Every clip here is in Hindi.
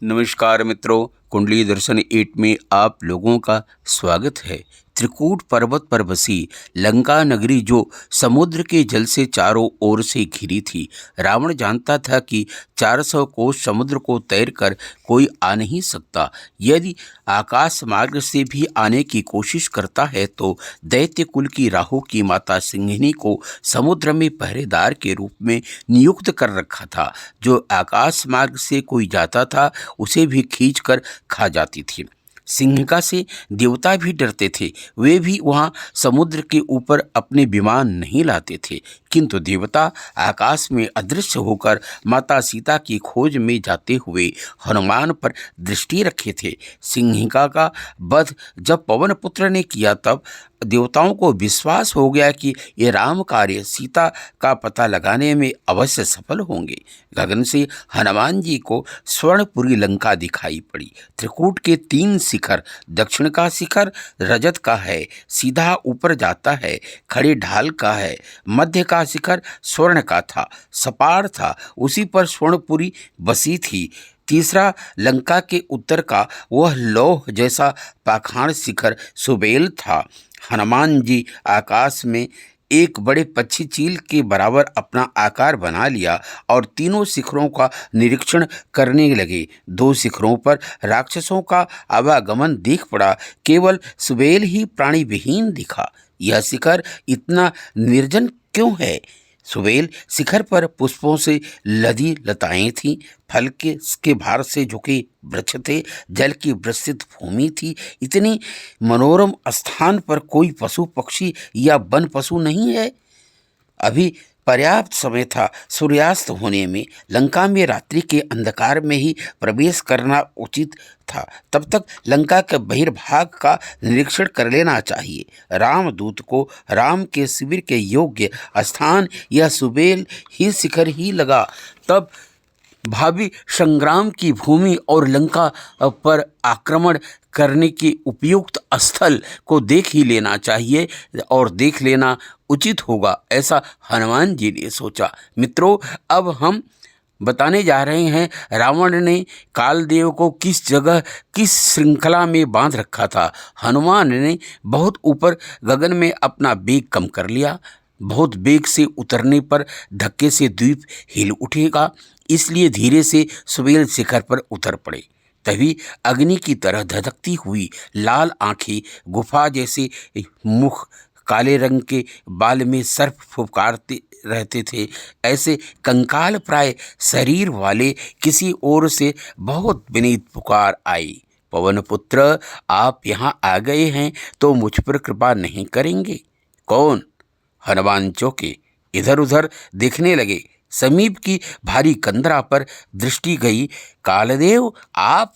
नमस्कार मित्रों, कुंडली दर्शन 8 में आप लोगों का स्वागत है। त्रिकूट पर्वत पर बसी लंका नगरी जो समुद्र के जल से चारों ओर से घिरी थी। रावण जानता था कि 400 कोस समुद्र को तैरकर कोई आ नहीं सकता। यदि आकाश मार्ग से भी आने की कोशिश करता है तो दैत्य कुल की राहु की माता सिंहिनी को समुद्र में पहरेदार के रूप में नियुक्त कर रखा था। जो आकाश मार्ग से कोई जाता था उसे भी खींच कर खा जाती थी। सिंहिका से देवता भी डरते थे। वे भी वहाँ समुद्र के ऊपर अपने विमान नहीं लाते थे, किंतु देवता आकाश में अदृश्य होकर माता सीता की खोज में जाते हुए हनुमान पर दृष्टि रखे थे। सिंहिका का वध जब पवन पुत्र ने किया तब देवताओं को विश्वास हो गया कि ये राम कार्य सीता का पता लगाने में अवश्य सफल होंगे। गगन से हनुमान जी को स्वर्णपुरी लंका दिखाई पड़ी। त्रिकूट के 3 शिखर, दक्षिण का शिखर रजत का है, सीधा ऊपर जाता है, खड़े ढाल का है। मध्य का शिखर स्वर्ण का था, सपाट था, उसी पर स्वर्णपुरी बसी थी। तीसरा लंका के उत्तर का वह लौह जैसा पाषाण शिखर सुबेल था। हनुमान जी आकाश में एक बड़े पक्षी चील के बराबर अपना आकार बना लिया और तीनों शिखरों का निरीक्षण करने लगे। 2 शिखरों पर राक्षसों का आवागमन दिख पड़ा, केवल सुबेल ही प्राणी विहीन दिखा। यह शिखर इतना निर्जन क्यों है? सुबेल शिखर पर पुष्पों से लदी लताएं थीं, फल के भार से झुके वृक्ष थे, जल की विस्तृत भूमि थी। इतनी मनोरम स्थान पर कोई पशु पक्षी या वन पशु नहीं है। अभी पर्याप्त समय था सूर्यास्त होने में। लंका में रात्रि के अंधकार में ही प्रवेश करना उचित था। तब तक लंका के बहिर्भाग का निरीक्षण कर लेना चाहिए। रामदूत को राम के शिविर के योग्य स्थान यह सुबेल ही शिखर ही लगा। तब भावी संग्राम की भूमि और लंका पर आक्रमण करने के उपयुक्त स्थल को देख ही लेना चाहिए और देख लेना उचित होगा, ऐसा हनुमान जी ने सोचा। मित्रों, अब हम बताने जा रहे हैं रावण ने कालदेव को किस जगह किस श्रृंखला में बांध रखा था। हनुमान ने बहुत ऊपर गगन में अपना वेग कम कर लिया। बहुत वेग से उतरने पर धक्के से द्वीप हिल उठेगा, इसलिए धीरे से सुबेल शिखर पर उतर पड़े। तभी अग्नि की तरह धधकती हुई लाल आंखें, गुफा जैसे मुख, काले रंग के बाल में सर्प फुफकारते रहते थे, ऐसे कंकाल प्राय शरीर वाले किसी ओर से बहुत विनीत पुकार आई, पवन पुत्र, आप यहाँ आ गए हैं तो मुझ पर कृपा नहीं करेंगे? कौन? हनुमान चौंके, इधर उधर देखने लगे। समीप की भारी कंदरा पर दृष्टि गई। कालदेव, आप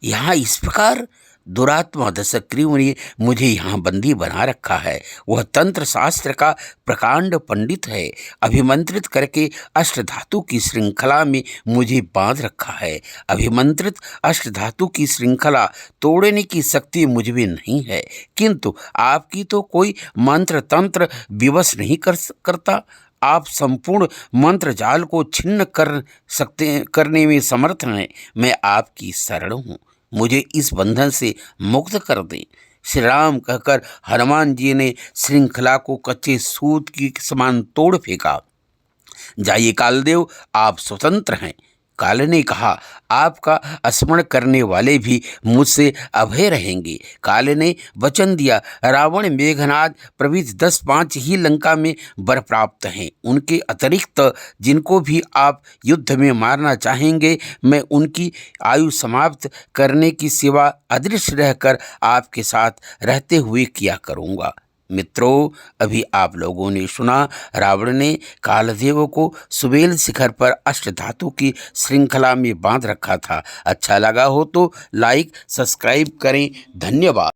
यहाँ इस प्रकार? दुरात्मा दशग्रीव ने मुझे यहाँ बंदी बना रखा है। वह तंत्र शास्त्र का प्रकांड पंडित है। अभिमंत्रित करके अष्टधातु की श्रृंखला में मुझे बांध रखा है। अभिमंत्रित अष्टधातु की श्रृंखला तोड़ने की शक्ति मुझ में नहीं है, किंतु आपकी तो कोई मंत्र तंत्र विवश नहीं करता। आप संपूर्ण मंत्र जाल को छिन्न करने में समर्थ हैं। मैं आपकी शरण हूँ, मुझे इस बंधन से मुक्त कर दें। श्री राम कहकर हनुमान जी ने श्रृंखला को कच्चे सूत की समान तोड़ फेंका। जाइए कालदेव, आप स्वतंत्र हैं। काल ने कहा, आपका स्मरण करने वाले भी मुझसे अभय रहेंगे। काल ने वचन दिया, रावण, मेघनाद प्रभृति 10-5 ही लंका में वर प्राप्त हैं। उनके अतिरिक्त जिनको भी आप युद्ध में मारना चाहेंगे, मैं उनकी आयु समाप्त करने की सेवा अदृश्य रहकर आपके साथ रहते हुए किया करूँगा। मित्रों, अभी आप लोगों ने सुना रावण ने कालदेव को सुबेल शिखर पर अष्टधातु की श्रृंखला में बांध रखा था। अच्छा लगा हो तो लाइक सब्सक्राइब करें। धन्यवाद।